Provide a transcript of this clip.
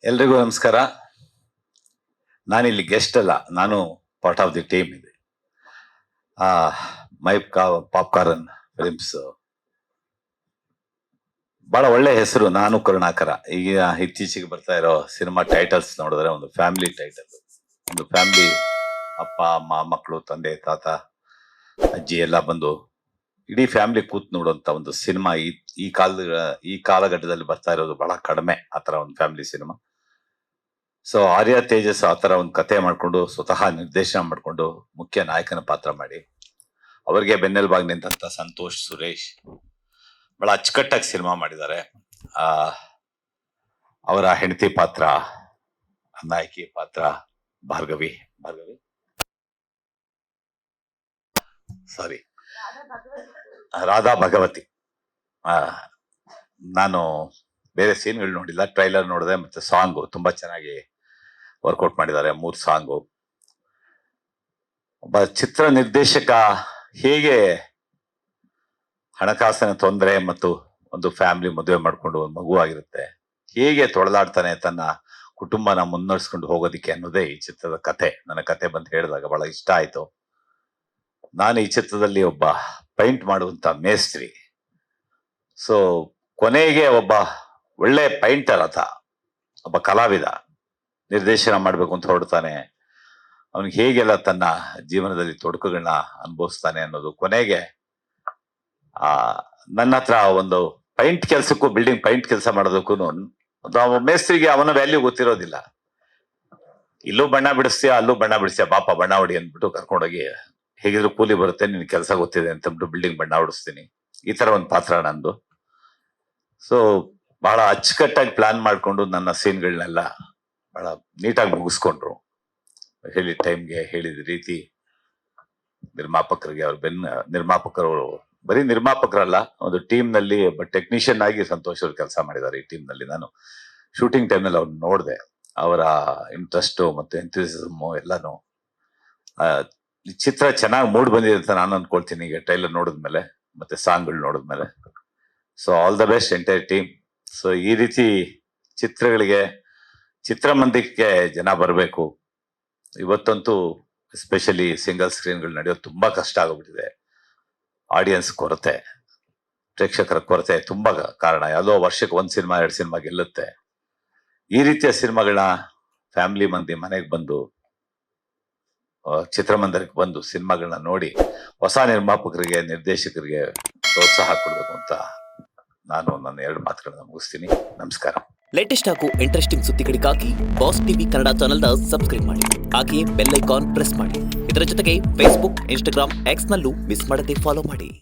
ಎಲ್ರಿಗೂ ನಮಸ್ಕಾರ. ನಾನಿಲ್ಲಿ ಗೆಸ್ಟ್ ಅಲ್ಲ, ನಾನು ಪಾರ್ಟ್ ಆಫ್ ದಿ ಟೀಮ್ ಇದೆ. ಮೈ ಪಾಪ್ಕಾರ್ನ್ ಫಿಲ್ಮ್ಸ್ ಬಹಳ ಒಳ್ಳೆ ಹೆಸರು, ನಾನು ಕರುಣಾಕರ. ಈಗ ಇತ್ತೀಚೆಗೆ ಬರ್ತಾ ಇರೋ ಸಿನಿಮಾ ಟೈಟಲ್ಸ್ ನೋಡಿದ್ರೆ ಒಂದು ಫ್ಯಾಮಿಲಿ ಟೈಟಲ್, ಒಂದು ಫ್ಯಾಮಿಲಿ, ಅಪ್ಪ ಅಮ್ಮ ಮಕ್ಕಳು ತಂದೆ ತಾತ ಅಜ್ಜಿ ಎಲ್ಲ ಬಂದು ಇಡೀ ಫ್ಯಾಮಿಲಿ ಕೂತ್ ನೋಡುವಂತ ಒಂದು ಸಿನಿಮಾ ಈ ಕಾಲಘಟ್ಟದಲ್ಲಿ ಬರ್ತಾ ಇರೋದು ಬಹಳ ಕಡಿಮೆ ಆ ತರ ಒಂದು ಫ್ಯಾಮಿಲಿ ಸಿನಿಮಾ. ಸೊ ಆರ್ಯ ತೇಜಸ್ ಆ ತರ ಒಂದು ಕತೆ ಮಾಡ್ಕೊಂಡು ಸ್ವತಃ ನಿರ್ದೇಶನ ಮಾಡ್ಕೊಂಡು ಮುಖ್ಯ ನಾಯಕನ ಪಾತ್ರ ಮಾಡಿ ಅವರಿಗೆ ಬೆನ್ನೆಲುಬಾಗಿ ನಿಂತ ಸಂತೋಷ್ ಸುರೇಶ್ ಬಹಳ ಅಚ್ಚುಕಟ್ಟಾಗಿ ಸಿನಿಮಾ ಮಾಡಿದ್ದಾರೆ. ಅವರ ಹೆಂಡತಿ ಪಾತ್ರ, ನಾಯಕಿ ಪಾತ್ರ ಭಾರ್ಗವಿ ಸಾರಿ ರಾಧಾ ಭಗವತಿ. ನಾನು ಬೇರೆ ಸೀನ್ಗಳು ನೋಡಿಲ್ಲ, ಟ್ರೈಲರ್ ನೋಡಿದೆ, ಮತ್ತೆ ಸಾಂಗು ತುಂಬಾ ಚೆನ್ನಾಗಿ ವರ್ಕೌಟ್ ಮಾಡಿದ್ದಾರೆ. 3 ಸಾಂಗು. ಒಬ್ಬ ಚಿತ್ರ ನಿರ್ದೇಶಕ ಹೇಗೆ ಹಣಕಾಸಿನ ತೊಂದರೆ ಮತ್ತು ಒಂದು ಫ್ಯಾಮಿಲಿ ಮದುವೆ ಮಾಡ್ಕೊಂಡು ಒಂದು ಮಗು ಆಗಿರುತ್ತೆ, ಹೇಗೆ ತೊಳೆದಾಡ್ತಾನೆ ತನ್ನ ಕುಟುಂಬನ ಮುನ್ನಡೆಸ್ಕೊಂಡು ಹೋಗೋದಿಕ್ಕೆ ಅನ್ನೋದೇ ಈ ಚಿತ್ರದ ಕತೆ. ನನ್ನ ಕತೆ ಬಂದು ಹೇಳಿದಾಗ ಬಹಳ ಇಷ್ಟ ಆಯ್ತು. ನಾನು ಈ ಚಿತ್ರದಲ್ಲಿ ಒಬ್ಬ ಪೈಂಟ್ ಮಾಡುವಂತ ಮೇಸ್ತ್ರಿ. ಸೊ ಕೊನೆಗೆ ಒಬ್ಬ ಒಳ್ಳೆ ಪೈಂಟರ್ ಆತ, ಒಬ್ಬ ಕಲಾವಿದ ನಿರ್ದೇಶನ ಮಾಡ್ಬೇಕು ಅಂತ ಹೊರಡ್ತಾನೆ. ಅವನಿಗೆ ಹೇಗೆಲ್ಲ ತನ್ನ ಜೀವನದಲ್ಲಿ ತೊಡಕುಗಳನ್ನ ಅನುಭವಿಸ್ತಾನೆ ಅನ್ನೋದು ಕೊನೆಗೆ ನನ್ನ ಹತ್ರ ಒಂದು ಪೈಂಟ್ ಕೆಲ್ಸಕ್ಕೂ, ಬಿಲ್ಡಿಂಗ್ ಪೈಂಟ್ ಕೆಲಸ ಮಾಡೋದಕ್ಕೂ ಮೇಸ್ತ್ರಿಗೆ ಅವನ ವ್ಯಾಲ್ಯೂ ಗೊತ್ತಿರೋದಿಲ್ಲ. ಇಲ್ಲೂ ಬಣ್ಣ ಬಿಡಿಸ್ತೀಯ, ಅಲ್ಲೂ ಬಣ್ಣ ಬಿಡಿಸ್ತೀಯ, ಬಾಪ ಬಣ್ಣ ಹೊಡಿ ಅಂದ್ಬಿಟ್ಟು ಕರ್ಕೊಂಡೋಗಿ, ಹೇಗಿದ್ರು ಕೂಲಿ ಬರುತ್ತೆ, ನಿನ್ ಕೆಲಸ ಗೊತ್ತಿದೆ ಅಂತಂದ್ಬಿಟ್ಟು ಬಿಲ್ಡಿಂಗ್ ಬಣ್ಣ ಹೊಡಿಸ್ತೀನಿ. ಈ ತರ ಒಂದು ಪಾತ್ರ ನಂದು. ಸೊ ಬಹಳ ಅಚ್ಚುಕಟ್ಟಾಗಿ ಪ್ಲಾನ್ ಮಾಡ್ಕೊಂಡು ನನ್ನ ಸೀನ್ಗಳನ್ನೆಲ್ಲ ಬಹಳ ನೀಟಾಗಿ ಮುಗಿಸ್ಕೊಂಡ್ರು. ಹೇಳಿದ ಟೈಮ್ಗೆ, ಹೇಳಿದ ರೀತಿ ನಿರ್ಮಾಪಕರಿಗೆ, ನಿರ್ಮಾಪಕರು ಬರೀ ನಿರ್ಮಾಪಕರಲ್ಲ, ಒಂದು ಟೀಮ್ ನಲ್ಲಿ ಒಬ್ಬ ಟೆಕ್ನಿಷಿಯನ್ ಆಗಿ ಸಂತೋಷ್ ಅವರು ಕೆಲಸ ಮಾಡಿದ್ದಾರೆ ಈ ಟೀಮ್ ನಲ್ಲಿ. ನಾನು ಶೂಟಿಂಗ್ ಟೈಮ್ ನಲ್ಲಿ ಅವ್ರನ್ನ ನೋಡಿದೆ. ಅವರ ಇಂಟ್ರೆಸ್ಟ್ ಮತ್ತೆ ಎಂಥೂಸಿಸಮ್ ಎಲ್ಲಾನು ಚಿತ್ರ ಚೆನ್ನಾಗಿ ಮೂಡ್ ಬಂದಿದೆ ಅಂತ ನಾನು ಅನ್ಕೊಳ್ತೀನಿ ಈಗ ಟ್ರೈಲರ್ ನೋಡಿದ್ಮೇಲೆ ಮತ್ತೆ ಸಾಂಗ್ಗಳು ನೋಡಿದ್ಮೇಲೆ. So all the best entire team. So ಈ ರೀತಿ ಚಿತ್ರಗಳಿಗೆ, ಚಿತ್ರಮಂದಿರಕ್ಕೆ ಜನ ಬರಬೇಕು. ಇವತ್ತಂತೂ ಎಸ್ಪೆಷಲಿ ಸಿಂಗಲ್ ಸ್ಕ್ರೀನ್ಗಳು ನಡೆಯೋದು ತುಂಬಾ ಕಷ್ಟ ಆಗೋಗ್ಬಿಟ್ಟಿದೆ. ಆಡಿಯನ್ಸ್ ಕೊರತೆ, ಪ್ರೇಕ್ಷಕರ ಕೊರತೆ ತುಂಬಾ ಕಾರಣ. ಯಾವುದೋ ವರ್ಷಕ್ಕೆ 1 ಸಿನಿಮಾ 2 ಸಿನಿಮಾ ಗೆಲ್ಲುತ್ತೆ. ಈ ರೀತಿಯ ಸಿನಿಮಾಗಳನ್ನ ಫ್ಯಾಮಿಲಿ ಮಂದಿ ಮನೆಗೆ ಬಂದು, ಚಿತ್ರಮಂದಿರಕ್ಕೆ ಬಂದು ಸಿನಿಮಾಗಳನ್ನ ನೋಡಿ ಹೊಸ ನಿರ್ಮಾಪಕರಿಗೆ, ನಿರ್ದೇಶಕರಿಗೆ ಪ್ರೋತ್ಸಾಹ ಕೊಡ್ಬೇಕು ಅಂತ ನಾನು ನನ್ನ 2 ಮಾತುಗಳನ್ನ ಮುಗಿಸ್ತೀನಿ. ನಮಸ್ಕಾರ. ಲೇಟೆಸ್ಟ್ ಹಾಗೂ ಇಂಟ್ರೆಸ್ಟಿಂಗ್ ಸುದ್ದಿಗಳಿಗಾಗಿ ಬಾಸ್ ಟಿವಿ ಕನ್ನಡ ಚಾನೆಲ್ನ ಸಬ್ಸ್ಕ್ರೈಬ್ ಮಾಡಿ. ಹಾಗೆಯೇ ಬೆಲ್ ಐಕಾನ್ ಪ್ರೆಸ್ ಮಾಡಿ. ಇದರ ಜೊತೆಗೆ ಫೇಸ್ಬುಕ್, ಇನ್ಸ್ಟಾಗ್ರಾಮ್, ಎಕ್ಸ್ ನಲ್ಲೂ ಮಿಸ್ ಮಾಡದೆ ಫಾಲೋ ಮಾಡಿ.